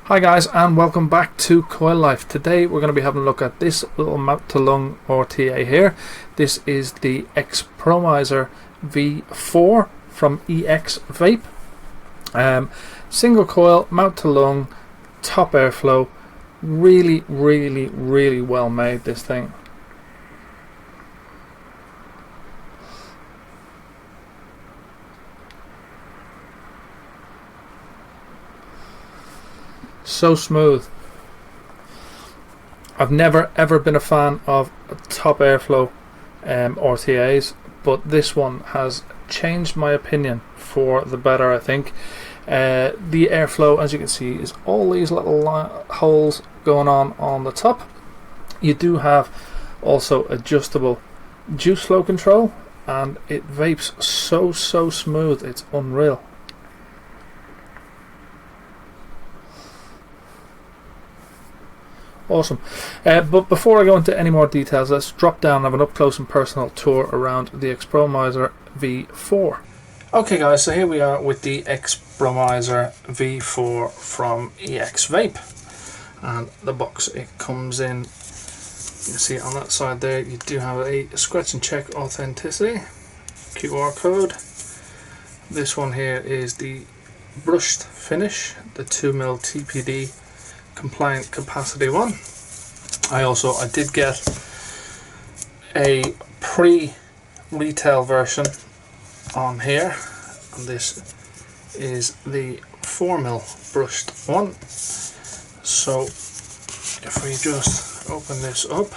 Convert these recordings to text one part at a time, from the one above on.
Hi guys, and welcome back to Coil Life. Today we're going to be having a look at this little mouth to lung RTA here. This is the Expromizer V4 from Exvape. Single coil, mouth to lung, top airflow. Really well made, this thing. So smooth. I've never ever been a fan of top airflow RTAs, but this one has changed my opinion for the better, I think. The airflow, as you can see, is all these little holes going on the top. You do have also adjustable juice flow control, and it vapes so smooth, it's unreal. Awesome. But before I go into any more details, let's drop down and have an up close and personal tour around the Expromizer V4. Okay guys, so here we are with the Expromizer V4 from Exvape, and the box it comes in, you can see on that side there, you do have a scratch and check authenticity QR code. This one here is the brushed finish, the 2mm TPD compliant capacity one. I did get a pre-retail version on here, and this is the 4mm brushed one. So if we just open this up,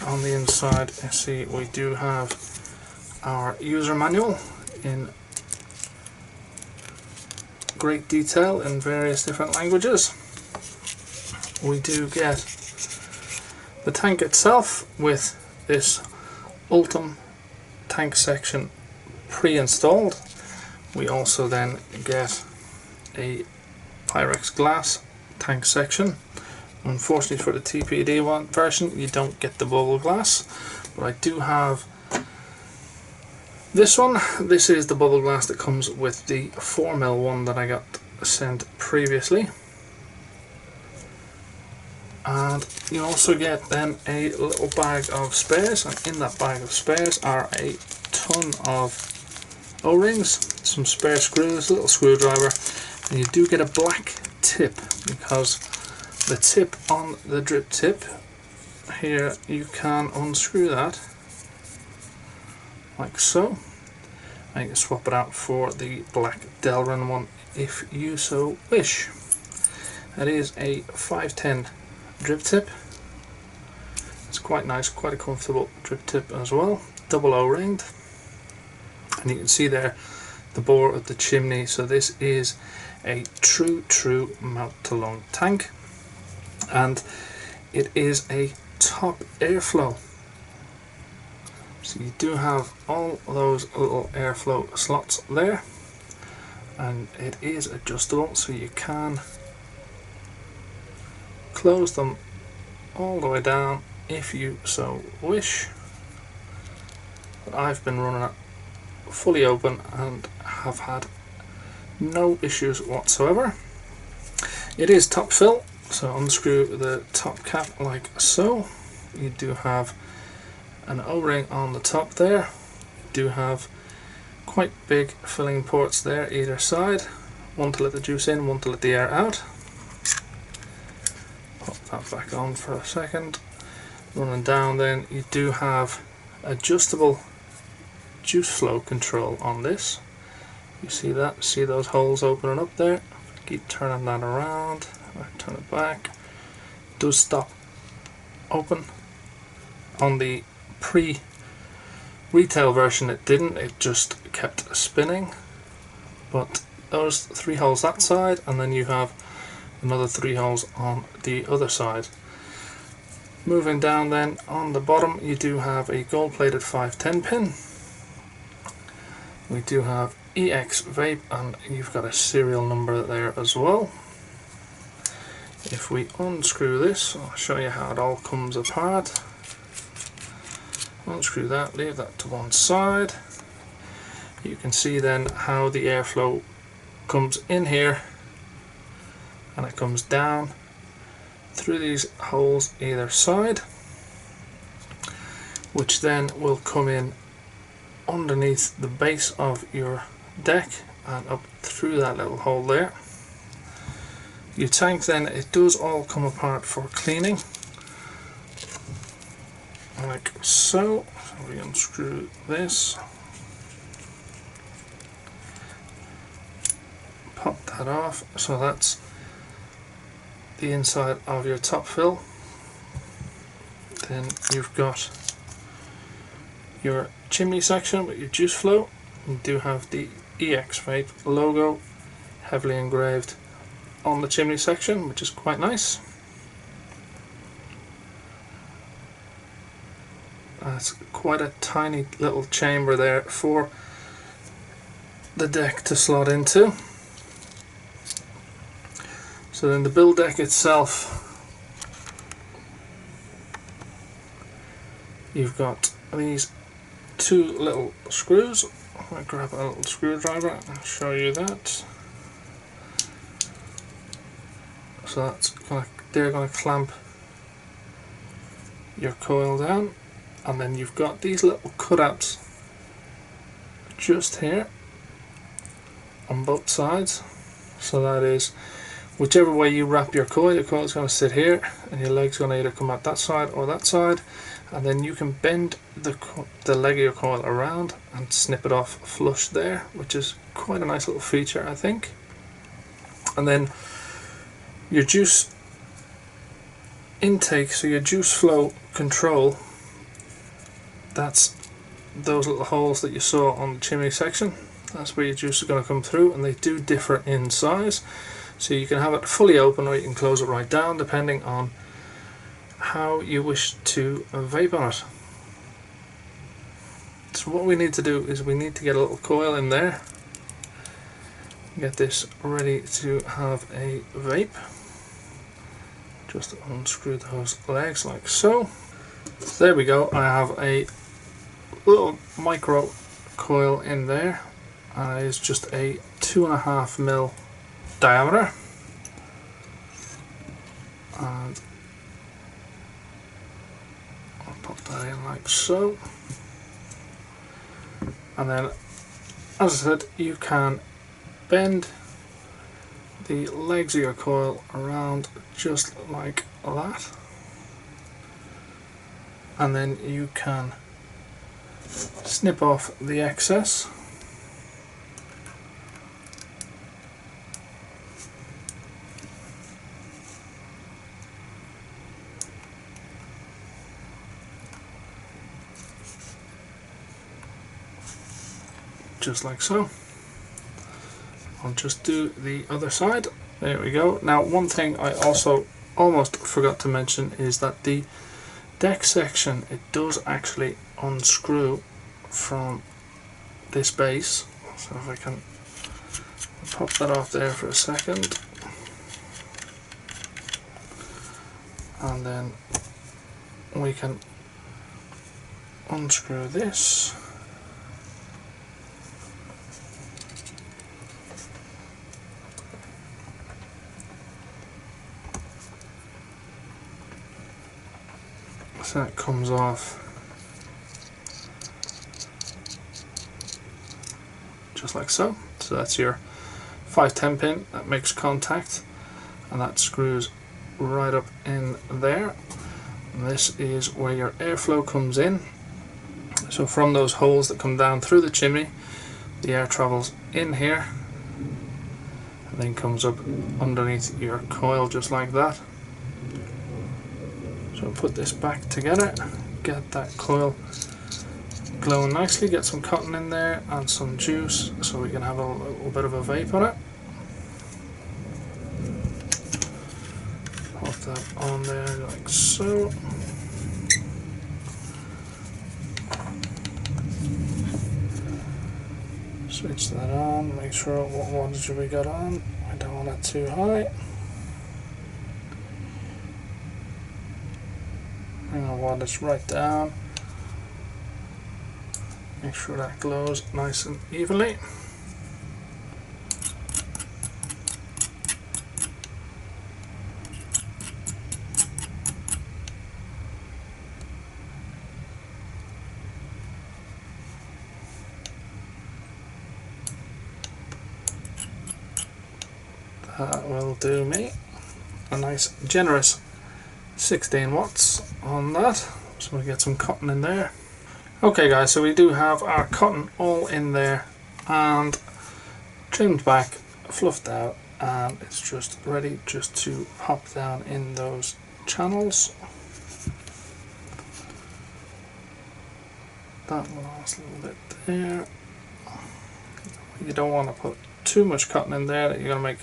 on the inside you see we do have our user manual in great detail in various different languages. We do get the tank itself with this Ultim tank section pre-installed. We also then get a Pyrex glass tank section. Unfortunately for the TPD version you don't get the bubble glass, but I do have this one. This is the bubble glass that comes with the 4mm one that I got sent previously. And you also get then a little bag of spares, and in that bag of spares are a ton of O-rings, some spare screws, a little screwdriver, and you do get a black tip, because the tip on the drip tip here, you can unscrew that like so, and you can swap it out for the black Delrin one if you so wish. That is a 510 drip tip. It's quite nice, quite a comfortable drip tip as well, double O-ringed, and you can see there the bore of the chimney. So this is a true mouth to lung tank, and it is a top airflow. So you do have all those little airflow slots there, and it is adjustable, so you can close them all the way down if you so wish. But I've been running it fully open and have had no issues whatsoever. It is top fill, so unscrew the top cap like so. You do have an O-ring on the top there. You do have quite big filling ports there either side, one to let the juice in, one to let the air out. Pop that back on for a second. Running down then, you do have adjustable juice flow control on this. You see that? See those holes opening up there? Keep turning that around, turn it back. It does stop open. On the pre-retail version it didn't, it just kept spinning. But those 3 holes that side, and then you have another 3 holes on the other side. Moving down then, on the bottom you do have a gold plated 510 pin. We do have Exvape, and you've got a serial number there as well. If we unscrew this, I'll show you how it all comes apart. Unscrew that, leave that to one side. You can see then how the airflow comes in here and it comes down through these holes either side, which then will come in underneath the base of your deck and up through that little hole there. Your tank then, it does all come apart for cleaning like so. So we unscrew this, pop that off. So that's the inside of your top fill. Then you've got your chimney section with your juice flow. You do have the Exvape logo heavily engraved on the chimney section, which is quite nice. It's quite a tiny little chamber there for the deck to slot into. So then the build deck itself, you've got these two little screws. I'll grab a little screwdriver and show you that. So they're going to clamp your coil down, and then you've got these little cutouts just here on both sides. So that is, whichever way you wrap your coil is going to sit here, and your leg's going to either come out that side or that side, and then you can bend the leg of your coil around and snip it off flush there, which is quite a nice little feature, I think. And then your juice intake, so your juice flow control, that's those little holes that you saw on the chimney section. That's where your juice is going to come through, and they do differ in size. So you can have it fully open or you can close it right down depending on how you wish to vape on it. So what we need to do is we need to get a little coil in there, get this ready to have a vape. Just unscrew those legs like so. There we go, I have a little micro coil in there, and it's just a 2.5 mil diameter, and I'll pop that in like so. And then, as I said, you can bend the legs of your coil around just like that, and then you can snip off the excess. Just like so. I'll just do the other side. There we go. Now, one thing I also almost forgot to mention is that the deck section, it does actually unscrew from this base. So if I can pop that off there for a second, and then we can unscrew this. So that comes off just like so. So that's your 510 pin that makes contact, and that screws right up in there. And this is where your airflow comes in. So from those holes that come down through the chimney, the air travels in here and then comes up underneath your coil just like that. So put this back together, get that coil glowing nicely, get some cotton in there and some juice so we can have a little bit of a vape on it. Pop that on there like so. Switch that on, make sure what wattage we got on. I don't want it too high. Bring our wattage right down. Make sure that glows nice and evenly. That will do me a nice generous 16 watts on that. Just want to get some cotton in there. Okay guys, so we do have our cotton all in there and trimmed back, fluffed out, and it's just ready just to pop down in those channels. That last little bit there. You don't want to put too much cotton in there that you're going to make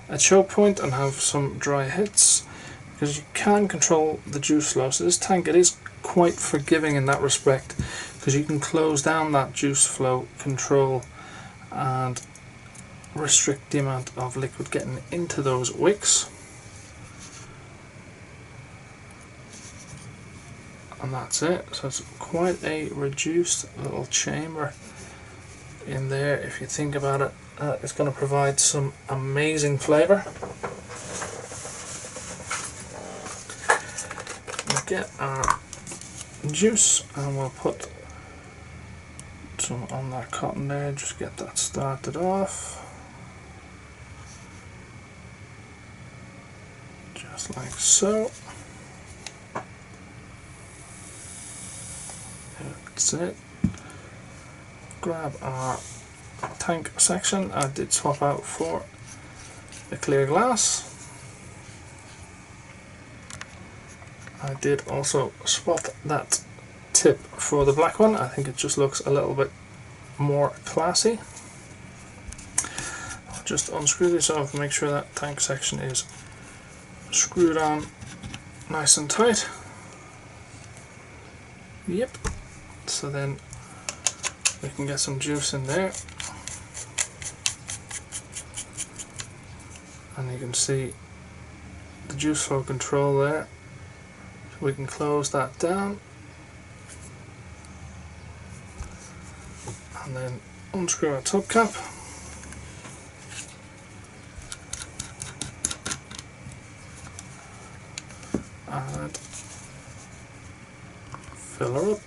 a choke point and have some dry hits, because you can control the juice flow. So this tank, it is quite forgiving in that respect, because you can close down that juice flow control and restrict the amount of liquid getting into those wicks. And that's it. So it's quite a reduced little chamber in there. If you think about it, it's going to provide some amazing flavour. We'll get our juice and we'll put some on that cotton there, just get that started off. Just like so. That's it. Grab our tank section. I did swap out for the clear glass. I did also swap that tip for the black one. I think it just looks a little bit more classy. I'll just unscrew this off and make sure that tank section is screwed on nice and tight. Yep. So then we can get some juice in there, and you can see the juice flow control there. So we can close that down and then unscrew our top cap. And fill her up.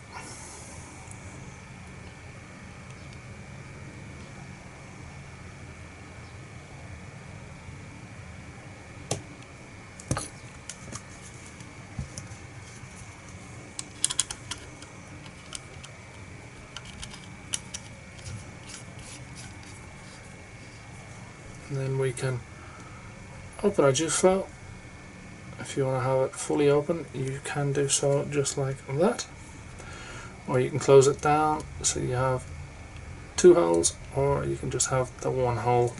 And then we can open our juice flow. If you want to have it fully open, you can do so just like that, or you can close it down so you have two holes, or you can just have the one hole.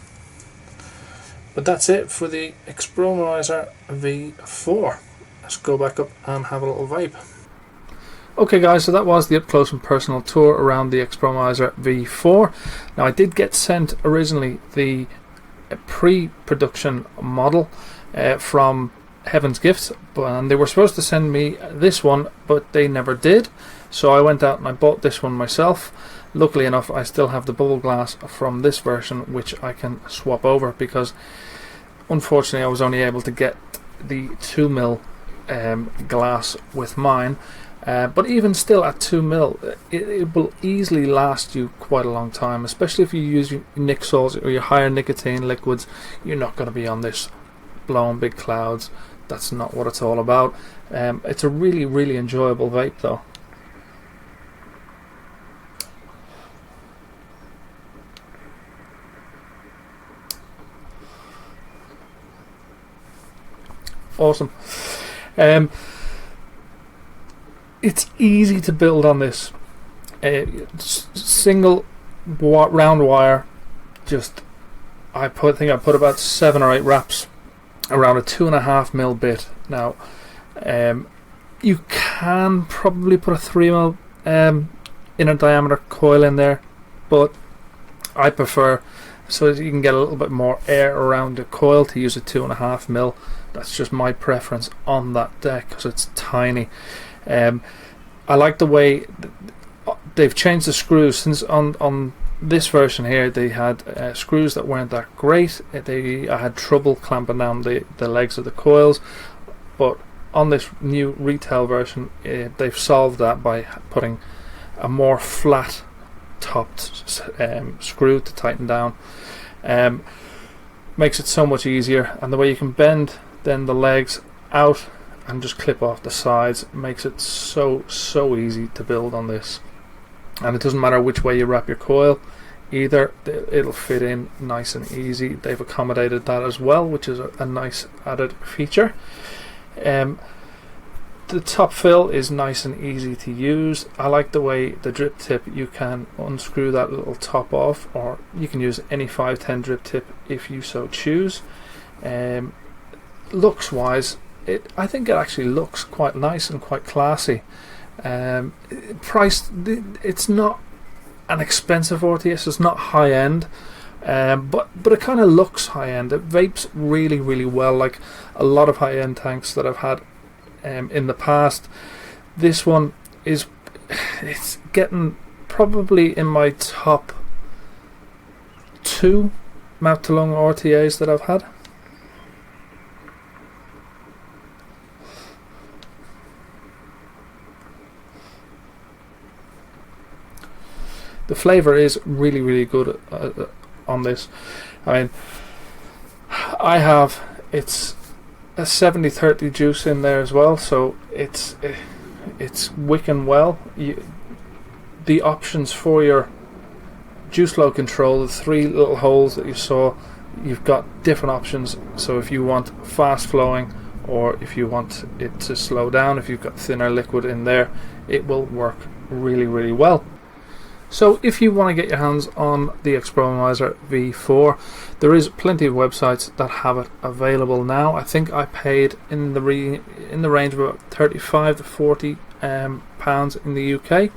But that's it for the Expromizer V4. Let's go back up and have a little vape. Okay guys, so that was the up close and personal tour around the Expromizer V4. Now I did get sent originally the pre-production model from Heaven's Gift, and they were supposed to send me this one, but they never did. So I went out and I bought this one myself. Luckily enough, I still have the bubble glass from this version, which I can swap over, because unfortunately I was only able to get the 2mm glass with mine. But even still, at 2mm, it will easily last you quite a long time, especially if you use your nic salts or your higher nicotine liquids. You're not going to be on this blowing big clouds. That's not what it's all about. It's a really, really enjoyable vape though. Awesome. It's easy to build on this. Single round wire. Just I think I put about 7 or 8 wraps around a 2.5mm bit. Now, you can probably put a 3mm inner diameter coil in there, but I prefer, so that you can get a little bit more air around the coil, to use a 2.5mm. That's just my preference on that deck because it's tiny. I like the way they've changed the screws. Since on this version here they had screws that weren't that great. I had trouble clamping down the legs of the coils, but on this new retail version they've solved that by putting a more flat topped screw to tighten down. makes it so much easier, and the way you can bend then the legs out and just clip off the sides makes it so easy to build on this. And it doesn't matter which way you wrap your coil either, it'll fit in nice and easy. They've accommodated that as well, which is a nice added feature. The top fill is nice and easy to use. I like the way the drip tip, you can unscrew that little top off, or you can use any 510 drip tip if you so choose. Looks wise, I think it actually looks quite nice and quite classy. Priced, it's not an expensive RTA, so it's not high end, but it kind of looks high end. It vapes really well, like a lot of high end tanks that I've had in the past. This one is, it's getting probably in my top 2 mouth to lung RTAs that I've had. The flavour is really good on this. I mean, I have, it's a 70-30 juice in there as well, so it's wicking well. The options for your juice flow control, the 3 little holes that you saw, you've got different options. So if you want fast flowing, or if you want it to slow down, if you've got thinner liquid in there, it will work really well. So if you want to get your hands on the Expromizer V4, there is plenty of websites that have it available now. I think I paid in the range of about 35 to 40 pounds in the UK.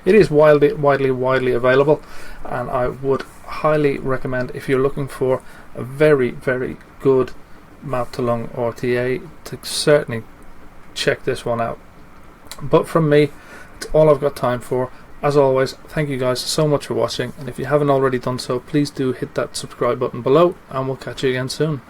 It is widely available, and I would highly recommend, if you're looking for a very good mouth to lung RTA, to certainly check this one out. But from me, it's all I've got time for. As always, thank you guys so much for watching, and if you haven't already done so, please do hit that subscribe button below, and we'll catch you again soon.